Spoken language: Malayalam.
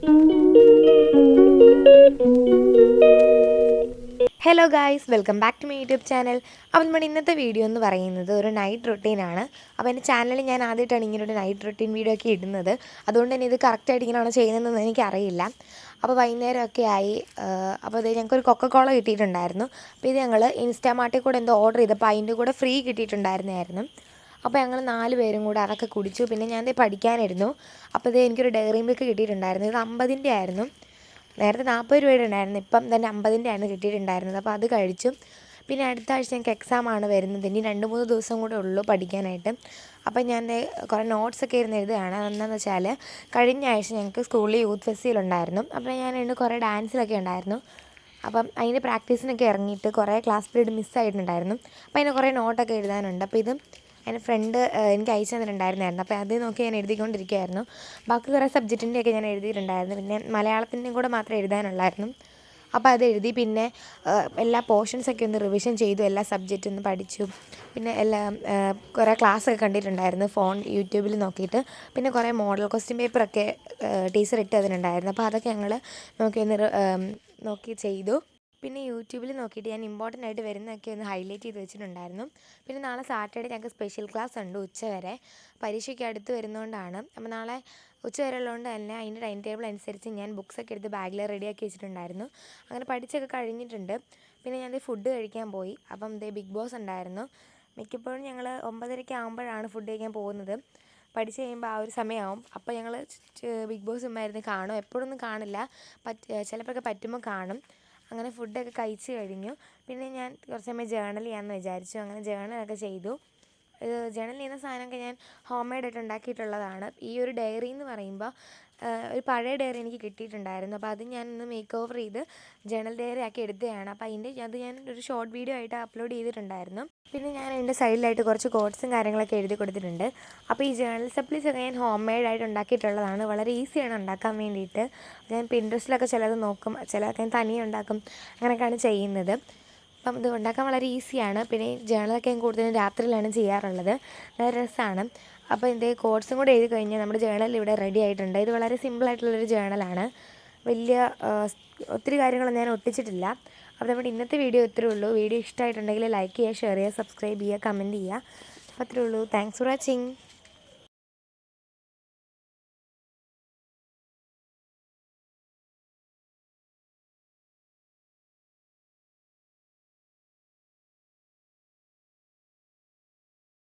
Hello guys, welcome back to my YouTube channel. അപ്പോൾ നമ്മുടെ ഇന്നത്തെ വീഡിയോ എന്ന് പറയുന്നത് ഒരു നൈറ്റ് റൊട്ടീനാണ്. അപ്പോൾ എൻ്റെ ചാനലിൽ ഞാൻ ആദ്യമായിട്ടാണ് ഇങ്ങനെ ഒരു നൈറ്റ് റൊട്ടീൻ വീഡിയോ ഒക്കെ ഇടുന്നത്. അതുകൊണ്ട് തന്നെ ഇത് കറക്റ്റായിട്ട് ഇങ്ങനെയാണോ ചെയ്യുന്നതെന്ന് എനിക്കറിയില്ല. അപ്പോൾ വൈകുന്നേരമൊക്കെ ആയി. അപ്പോൾ ഇത് ഞങ്ങൾക്കൊരു കൊക്കക്കോള കിട്ടിയിട്ടുണ്ടായിരുന്നു. അപ്പോൾ ഇത് ഞങ്ങൾ ഇൻസ്റ്റാമാർട്ടിൽ കൂടെ എന്തോ ഓർഡർ ചെയ്തപ്പോൾ അതിൻ്റെ കൂടെ ഫ്രീ കിട്ടിയിട്ടുണ്ടായിരുന്നായിരുന്നു. അപ്പോൾ ഞങ്ങൾ 4 പേരും കൂടെ അതൊക്കെ കുടിച്ചു. പിന്നെ ഞാൻ ഇത് പഠിക്കാനിരുന്നു. അപ്പോൾ ഇത് എനിക്കൊരു ഡയറി മിൽക്ക് കിട്ടിയിട്ടുണ്ടായിരുന്നു. ഇത് 50ൻ്റെ ആയിരുന്നു. നേരത്തെ 40 രൂപയുടെ ഉണ്ടായിരുന്നു, ഇപ്പം തന്നെ 50ൻ്റെ ആണ് കിട്ടിയിട്ടുണ്ടായിരുന്നത്. അപ്പോൾ അത് കഴിച്ചു. പിന്നെ അടുത്ത ആഴ്ച ഞങ്ങൾക്ക് എക്സാമാണ് വരുന്നത്. ഇനി 2-3 ദിവസം കൂടെ ഉള്ളൂ പഠിക്കാനായിട്ട്. അപ്പം ഞാൻ കുറേ നോട്ട്സൊക്കെ ഇരുന്ന് എഴുതുകയാണ്. എന്താണെന്ന് വെച്ചാൽ കഴിഞ്ഞ ആഴ്ച ഞങ്ങൾക്ക് സ്കൂളിൽ യൂത്ത് ഫെസ്റ്റിവൽ ഉണ്ടായിരുന്നു. അപ്പോൾ ഞാൻ കുറേ ഡാൻസിലൊക്കെ ഉണ്ടായിരുന്നു. അപ്പം അതിൻ്റെ പ്രാക്ടീസിനൊക്കെ ഇറങ്ങിയിട്ട് കുറേ ക്ലാസ് പീരീഡ് മിസ്സായിട്ടുണ്ടായിരുന്നു. അപ്പോൾ അതിന് കുറേ നോട്ടൊക്കെ എഴുതാനുണ്ട്. അപ്പോൾ ഇത് എൻ്റെ ഫ്രണ്ട് എനിക്ക് അയച്ചു തന്നിട്ടുണ്ടായിരുന്നായിരുന്നു. അപ്പോൾ അത് നോക്കി ഞാൻ എഴുതിക്കൊണ്ടിരിക്കുകയായിരുന്നു. ബാക്കി കുറേ സബ്ജക്റ്റിൻ്റെയൊക്കെ ഞാൻ എഴുതിയിട്ടുണ്ടായിരുന്നു. പിന്നെ മലയാളത്തിൻ്റെയും കൂടെ മാത്രമേ എഴുതാനുള്ളായിരുന്നു. അപ്പോൾ അത് എഴുതി. പിന്നെ എല്ലാ പോർഷൻസൊക്കെ ഒന്ന് റിവിഷൻ ചെയ്തു, എല്ലാ സബ്ജക്റ്റും ഒന്ന് പഠിച്ചു. പിന്നെ കുറേ ക്ലാസ്സൊക്കെ കണ്ടിട്ടുണ്ടായിരുന്നു യൂട്യൂബിൽ നോക്കിയിട്ട്. പിന്നെ കുറേ മോഡൽ ക്വസ്റ്റ്യൻ പേപ്പറൊക്കെ ടീച്ചർ ഇട്ട് തന്നിട്ടുണ്ടായിരുന്നു. അപ്പോൾ അതൊക്കെ ഞങ്ങൾ നോക്കി ചെയ്തു. പിന്നെ യൂട്യൂബിൽ നോക്കിയിട്ട് ഞാൻ ഇമ്പോർട്ടൻ്റ് ആയിട്ട് വരുന്നതൊക്കെ ഒന്ന് ഹൈലൈറ്റ് ചെയ്ത് വെച്ചിട്ടുണ്ടായിരുന്നു. പിന്നെ നാളെ സാറ്റർഡേ ഞങ്ങൾക്ക് സ്പെഷ്യൽ ക്ലാസ് ഉണ്ട് ഉച്ചവരെ. പരീക്ഷയ്ക്ക് അടുത്ത് വരുന്നതുകൊണ്ടാണ്. അപ്പോൾ നാളെ ഉച്ചവരെ ഉള്ളതുകൊണ്ട് തന്നെ അതിൻ്റെ ടൈം ടേബിൾ അനുസരിച്ച് ഞാൻ ബുക്സൊക്കെ എടുത്ത് ബാഗിൽ റെഡിയാക്കി വെച്ചിട്ടുണ്ടായിരുന്നു. അങ്ങനെ പഠിച്ചൊക്കെ കഴിഞ്ഞിട്ടുണ്ട്. പിന്നെ ഞാൻ ഫുഡ് കഴിക്കാൻ പോയി. അപ്പം ബിഗ് ബോസ് ഉണ്ടായിരുന്നു. മിക്കപ്പോഴും ഞങ്ങൾ 9:30 ആകുമ്പോഴാണ് ഫുഡ് കഴിക്കാൻ പോകുന്നത്. പഠിച്ച് കഴിയുമ്പോൾ ആ ഒരു സമയമാവും. അപ്പോൾ ഞങ്ങൾ ബിഗ് ബോസ് ചുമ്മായിരുന്നു കാണും. എപ്പോഴൊന്നും കാണില്ല, ചിലപ്പോഴൊക്കെ പറ്റുമ്പോൾ കാണും. അങ്ങനെ ഫുഡൊക്കെ കഴിച്ച് കഴിഞ്ഞു. പിന്നെ ഞാൻ കുറച്ച് സമയം ജേർണൽ ചെയ്യാമെന്ന് വിചാരിച്ചു. അങ്ങനെ ജേർണലൊക്കെ ചെയ്തു. ജേർണൽ ചെയ്യുന്ന സാധനമൊക്കെ ഞാൻ ഹോം മെയ്ഡായിട്ട് ഉണ്ടാക്കിയിട്ടുള്ളതാണ്. ഈ ഒരു ഡയറി എന്ന് പറയുമ്പോൾ ഒരു പഴയ ഡയറി എനിക്ക് കിട്ടിയിട്ടുണ്ടായിരുന്നു. അപ്പോൾ അത് ഞാനൊന്ന് മേക്ക് ഓവർ ചെയ്ത് ജേർണൽ ഡയറി ആക്കി എടുത്തതാണ്. അപ്പോൾ അത് ഞാൻ ഒരു ഷോർട്ട് വീഡിയോ ആയിട്ട് അപ്ലോഡ് ചെയ്തിട്ടുണ്ടായിരുന്നു. പിന്നെ ഞാൻ എൻ്റെ സൈഡിലായിട്ട് കുറച്ച് കോട്ട്സും കാര്യങ്ങളൊക്കെ എഴുതി കൊടുത്തിട്ടുണ്ട്. അപ്പോൾ ഈ ജേർണൽ സപ്ലീസൊക്കെ ഞാൻ ഹോം മെയ്ഡായിട്ട് ഉണ്ടാക്കിയിട്ടുള്ളതാണ്. വളരെ ഈസിയാണ് ഉണ്ടാക്കാൻ വേണ്ടിയിട്ട്. ഞാൻ പിൻട്രസ്റ്റിലൊക്കെ ചിലത് നോക്കും, ചിലതൊക്കെ ഞാൻ തനിയെ ഉണ്ടാക്കും. അങ്ങനെയൊക്കെയാണ് ചെയ്യുന്നത്. അപ്പം ഇത് ഉണ്ടാക്കാൻ വളരെ ഈസിയാണ്. പിന്നെ ഈ ജേർണലൊക്കെ ഞാൻ കൂടുതലും രാത്രിയിലാണ് ചെയ്യാറുള്ളത്. നല്ല രസമാണ്. അപ്പോൾ കോഡ്സും കൂടെ എഴുതി കഴിഞ്ഞാൽ നമ്മുടെ ജേർണൽ ഇവിടെ റെഡി ആയിട്ടുണ്ട്. ഇത് വളരെ സിമ്പിളായിട്ടുള്ളൊരു ജേർണലാണ്. ഒത്തിരി കാര്യങ്ങളൊന്നും ഞാൻ ഒട്ടിച്ചിട്ടില്ല. അപ്പോൾ നമ്മുടെ ഇന്നത്തെ വീഡിയോ ഇത്രയേ ഉള്ളൂ. വീഡിയോ ഇഷ്ടമായിട്ടുണ്ടെങ്കിൽ ലൈക്ക് ചെയ്യുക, ഷെയർ ചെയ്യുക, സബ്സ്ക്രൈബ് ചെയ്യുക, കമൻറ്റ് ചെയ്യുക. അപ്പോൾ അത്രയേ ഉള്ളൂ. Thanks for watching.